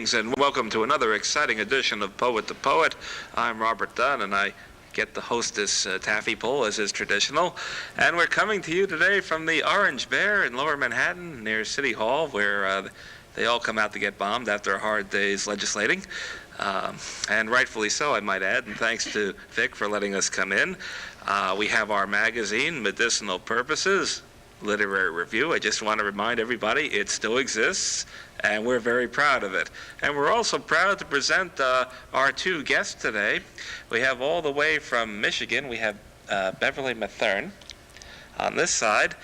Greetings and welcome to another exciting edition of Poet to Poet. I'm Robert Dunn and I get to host this taffy pull as is traditional. And we're coming to you today from the Orange Bear in Lower Manhattan near City Hall, where they all come out to get bombed after a hard day's legislating. And rightfully so, I might add, and thanks to Vic for letting us come in. We have our magazine, Medicinal Purposes, Literary Review. I just want to remind everybody it still exists, and we're very proud of it. And we're also proud to present our two guests today. We have all the way from Michigan, we have Beverly Matherne on this side,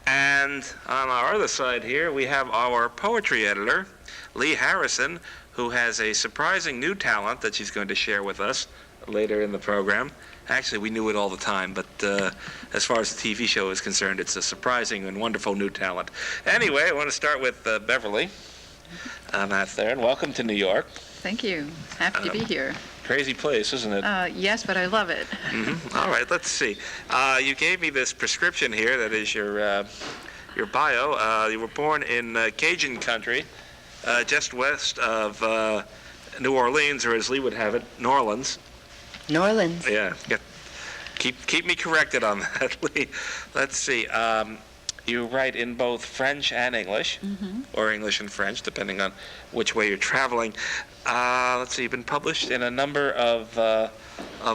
and on our other side here, we have our poetry editor, Lee Harrison, who has a surprising new talent that she's going to share with us later in the program. Actually, we knew it all the time, but as far as the TV show is concerned, it's a surprising and wonderful new talent. Anyway, I want to start with Beverly Matherne. Welcome to New York. Thank you. Happy to be here. Crazy place, isn't it? Yes, but I love it. Mm-hmm. All right, let's see. You gave me this prescription here that is your bio. You were born in Cajun country, just west of New Orleans, or as Lee would have it, New Orleans. New Orleans. Yeah. Keep me corrected on that, Lee. Let's see. You write in both French and English, or English and French, depending on which way you're traveling. Let's see. You've been published in a number of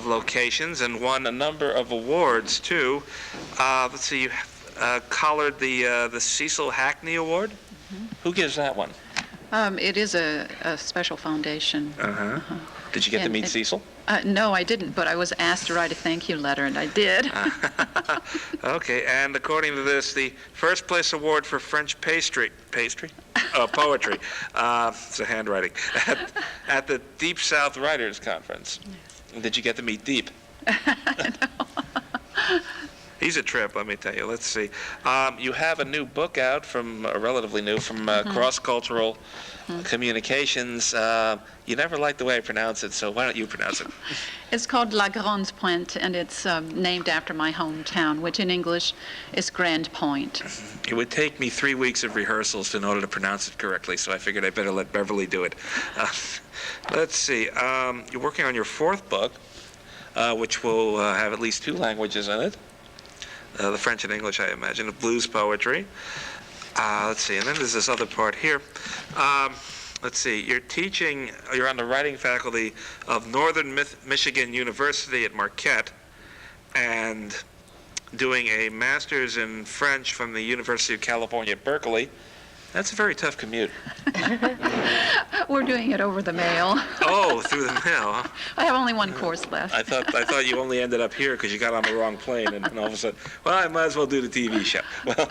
locations and won a number of awards too. Let's see. You collared the Cecil Hackney Award. Who gives that one? It is a special foundation. Did you get to meet Cecil? No, I didn't, but I was asked to write a thank you letter, and I did. Okay, and according to this, the first place award for French poetry, it's a handwriting, at the Deep South Writers Conference. Yes. Did you get to meet Deep? No. He's a trip, let me tell you. Let's see. You have a new book out from, relatively new, from Cross-Cultural Communications. You never liked the way I pronounce it, so why don't you pronounce it? It's called La Grande Pointe, and it's named after my hometown, which in English is Grand Point. It would take me 3 weeks of rehearsals in order to pronounce it correctly, so I figured I'd better let Beverly do it. Let's see. You're working on your fourth book, which will have at least 2 languages in it. The French and English, I imagine, of blues poetry. Let's see, and then there's this other part here. Let's see, you're on the writing faculty of Northern Michigan University at Marquette and doing a master's in French from the University of California at Berkeley. That's a very tough commute. We're doing it over the mail. Oh, through the mail, huh? I have only one course left. I thought you only ended up here because you got on the wrong plane, and all of a sudden, well, I might as well do the TV show. Well,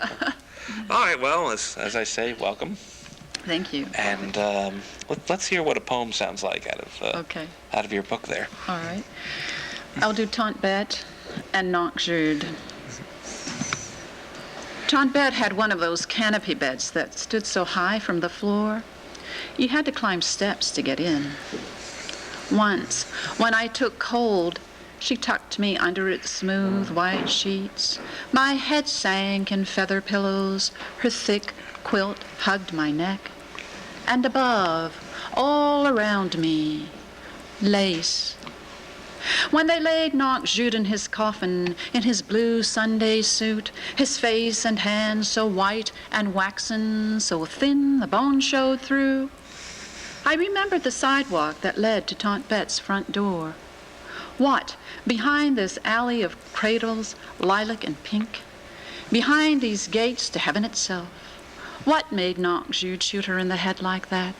all right, well, as I say, welcome. Thank you. And let's hear what a poem sounds like out of your book there. All right. I'll do Taun Bet and Knock Jude. Taun Bet had one of those canopy beds that stood so high from the floor, you had to climb steps to get in. Once, when I took cold, she tucked me under its smooth white sheets. My head sank in feather pillows, her thick quilt hugged my neck. And above, all around me, lace. When they laid Knock Jude in his coffin, in his blue Sunday suit, his face and hands so white and waxen, so thin the bone showed through, I remembered the sidewalk that led to Taun Bet's front door. What, behind this alley of cradles, lilac and pink, behind these gates to heaven itself, what made Knock Jude shoot her in the head like that?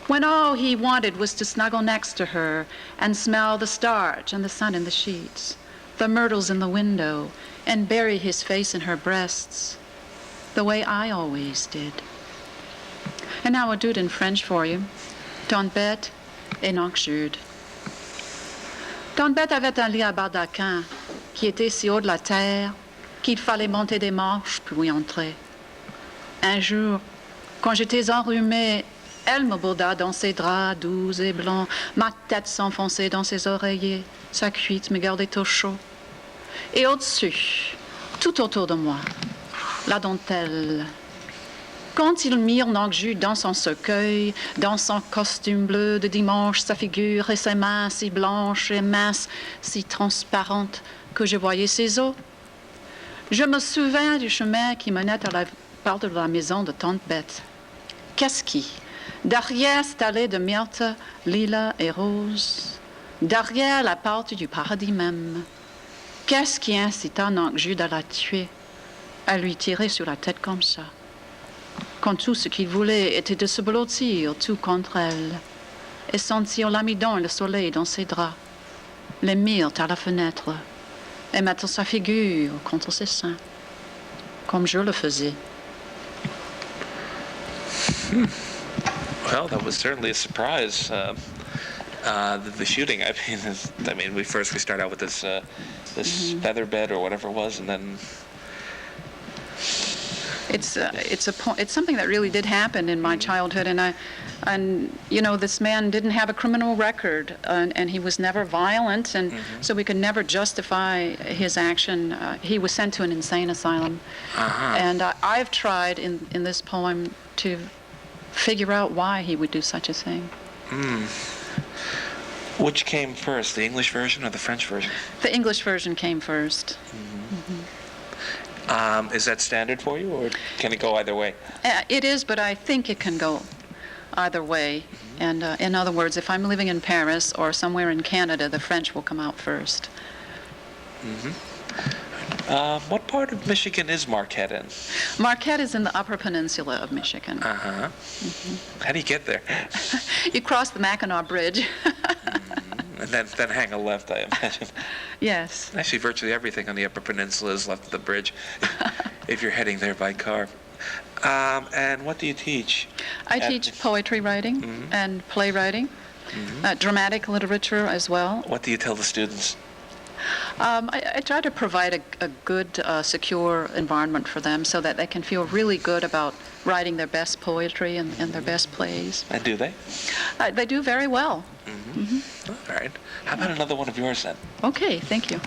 When all he wanted was to snuggle next to her and smell the starch and the sun in the sheets, the myrtles in the window, and bury his face in her breasts, the way I always did. And now I'll do it in French for you. Taun Bet et Knock Jude. Taun Bet avait un lit à baldaquin qui était si haut de la terre qu'il fallait monter des marches pour y entrer. Un jour, quand j'étais enrhumée, elle me bauda dans ses draps doux et blancs, ma tête s'enfonçait dans ses oreillers, sa cuite me gardait au chaud. Et au-dessus, tout autour de moi, la dentelle, Quand ils mirent Nangju dans son cercueil, dans son costume bleu de dimanche, sa figure et ses mains si blanches et minces, si transparentes, que je voyais ses os, je me souviens du chemin qui menait à la porte de la maison de Taun Bet. Qu'est-ce qui, derrière cette allée de myrte, lilas et roses, derrière la porte du paradis même, qu'est-ce qui incita Nangju à la tuer, à lui tirer sur la tête comme ça, quand tout ce qu'il voulait était de se blottir tout contre elle, et sentir l'amidon et le soleil dans ses draps, les myrtes à la fenêtre, et mettre sa figure contre ses seins, comme je le faisais. Well, that was certainly a surprise. The shooting. We start out with this feather bed or whatever it was, and then it's something that really did happen in my childhood, and this man didn't have a criminal record, and he was never violent, and so we could never justify his action. He was sent to an insane asylum, and I've tried in this poem to figure out why he would do such a thing. Which came first, the English version or the French version? The English version came first. Is that standard for you, or can it go either way? It is, but I think it can go either way. And in other words, if I'm living in Paris or somewhere in Canada, the French will come out first. What part of Michigan is Marquette in? Marquette is in the Upper Peninsula of Michigan. How do you get there? You cross the Mackinac Bridge. And then hang a left, I imagine. Yes. Actually, virtually everything on the Upper Peninsula is left of the bridge if you're heading there by car. And what do you teach? I teach poetry writing and playwriting, dramatic literature as well. What do you tell the students? I try to provide a good, secure environment for them so that they can feel really good about writing their best poetry and their best plays. And do they? They do very well. All right. How about another one of yours then? Okay, thank you.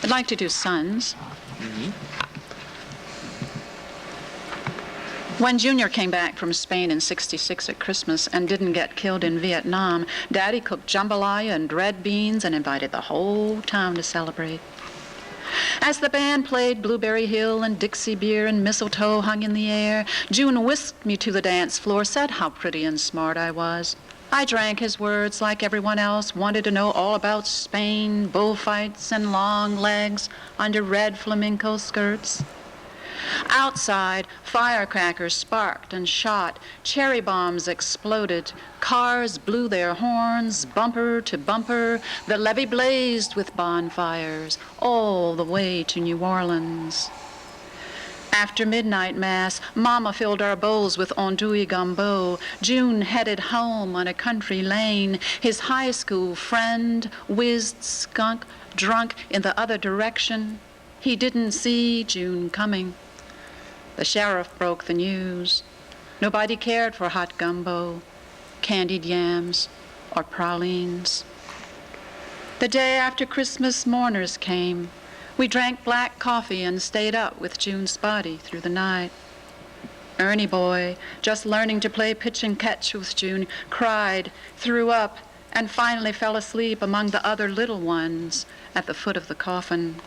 I'd like to do Sons. When Junior came back from Spain in '66 at Christmas and didn't get killed in Vietnam, Daddy cooked jambalaya and red beans and invited the whole town to celebrate. As the band played Blueberry Hill and Dixie Beer and mistletoe hung in the air, June whisked me to the dance floor, said how pretty and smart I was. I drank his words like everyone else, wanted to know all about Spain, bullfights and long legs under red flamenco skirts. Outside, firecrackers sparked and shot, cherry bombs exploded, cars blew their horns, bumper to bumper, the levee blazed with bonfires, all the way to New Orleans. After midnight mass, Mama filled our bowls with andouille gumbo. June headed home on a country lane. His high school friend whizzed skunk, drunk in the other direction. He didn't see June coming. The sheriff broke the news. Nobody cared for hot gumbo, candied yams, or pralines. The day after Christmas, mourners came. We drank black coffee and stayed up with June's body through the night. Ernie boy, just learning to play pitch and catch with June, cried, threw up, and finally fell asleep among the other little ones at the foot of the coffin.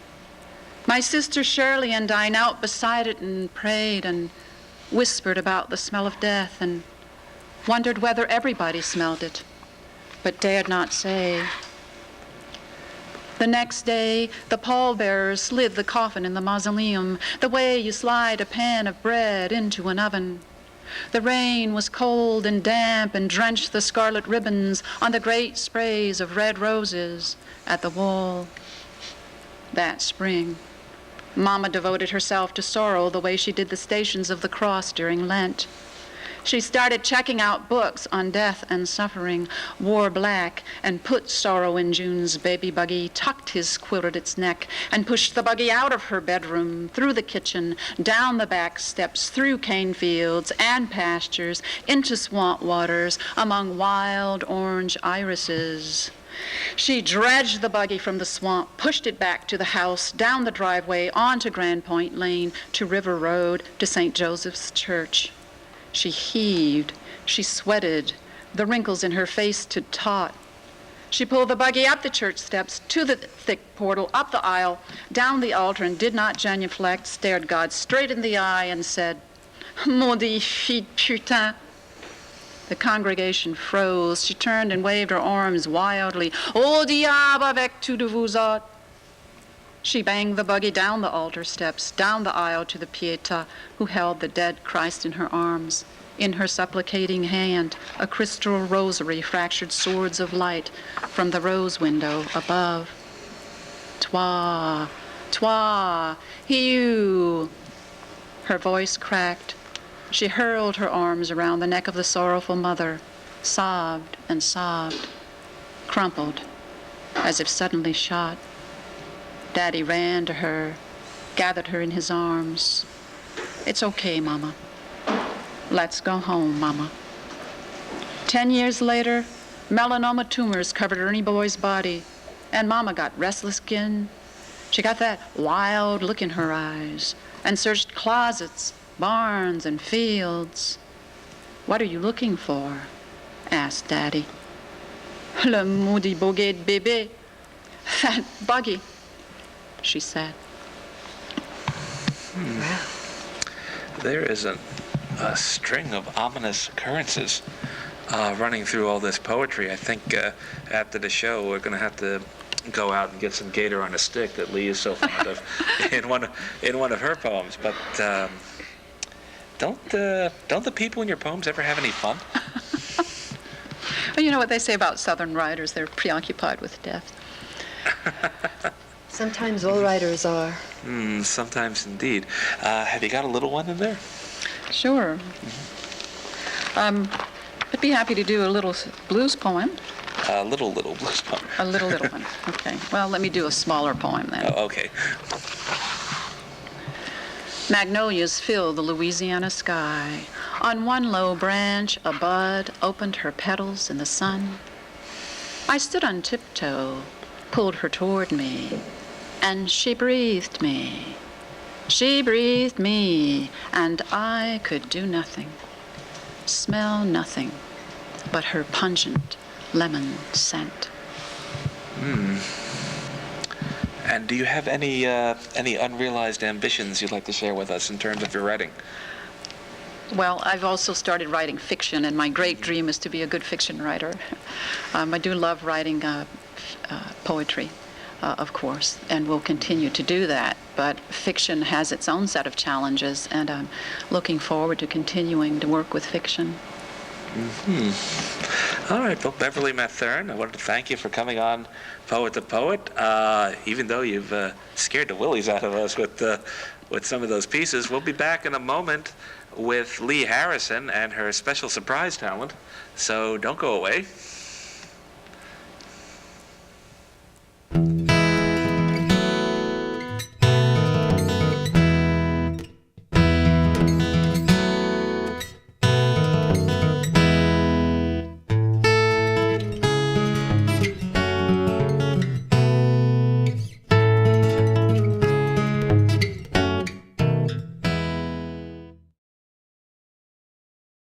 My sister Shirley and I knelt beside it and prayed and whispered about the smell of death and wondered whether everybody smelled it, but dared not say. The next day, the pallbearers slid the coffin in the mausoleum, the way you slide a pan of bread into an oven. The rain was cold and damp and drenched the scarlet ribbons on the great sprays of red roses at the wall. That spring, Mama devoted herself to sorrow the way she did the Stations of the Cross during Lent. She started checking out books on death and suffering, wore black, and put sorrow in June's baby buggy, tucked his quilt at its neck, and pushed the buggy out of her bedroom, through the kitchen, down the back steps, through cane fields and pastures, into swamp waters, among wild orange irises. She dredged the buggy from the swamp, pushed it back to the house, down the driveway, onto Grand Point Lane, to River Road, to St. Joseph's Church. She heaved, she sweated, the wrinkles in her face stood taut. She pulled the buggy up the church steps, to the thick portal, up the aisle, down the altar, and did not genuflect, stared God straight in the eye and said, "Maudit fils de putain." The congregation froze. She turned and waved her arms wildly. "Au diable avec tout de vous autres." She banged the buggy down the altar steps, down the aisle to the Pietà, who held the dead Christ in her arms. In her supplicating hand, a crystal rosary fractured swords of light from the rose window above. Toi, toi, you. Her voice cracked. She hurled her arms around the neck of the sorrowful mother, sobbed and sobbed, crumpled, as if suddenly shot. Daddy ran to her, gathered her in his arms. "It's okay, Mama. Let's go home, Mama." 10 years later, melanoma tumors covered Ernie Boy's body, and Mama got restless again. She got that wild look in her eyes and searched closets, barns, and fields. "What are you looking for?" asked Daddy. "Le maudit boguet de bébé. That buggy," she said. There is a string of ominous occurrences running through all this poetry. I think after the show we're going to have to go out and get some gator on a stick that Lee is so fond of in one of her poems. But don't the people in your poems ever have any fun? Well, you know what they say about Southern writers, they're preoccupied with death. Sometimes all writers are. Sometimes indeed. Have you got a little one in there? Sure. I'd be happy to do a little blues poem. A little blues poem. A little one. Okay. Well, let me do a smaller poem then. Oh, okay. Magnolias fill the Louisiana sky. On one low branch, a bud opened her petals in the sun. I stood on tiptoe, pulled her toward me, and she breathed me. She breathed me, and I could do nothing, smell nothing but her pungent lemon scent. And do you have any unrealized ambitions you'd like to share with us in terms of your writing? Well, I've also started writing fiction, and my great dream is to be a good fiction writer. I do love writing poetry, of course, and will continue to do that. But fiction has its own set of challenges, and I'm looking forward to continuing to work with fiction. All right, well, Beverly Matherne, I wanted to thank you for coming on Poet to Poet, even though you've scared the willies out of us with some of those pieces. We'll be back in a moment with Lee Harrison and her special surprise talent, so don't go away.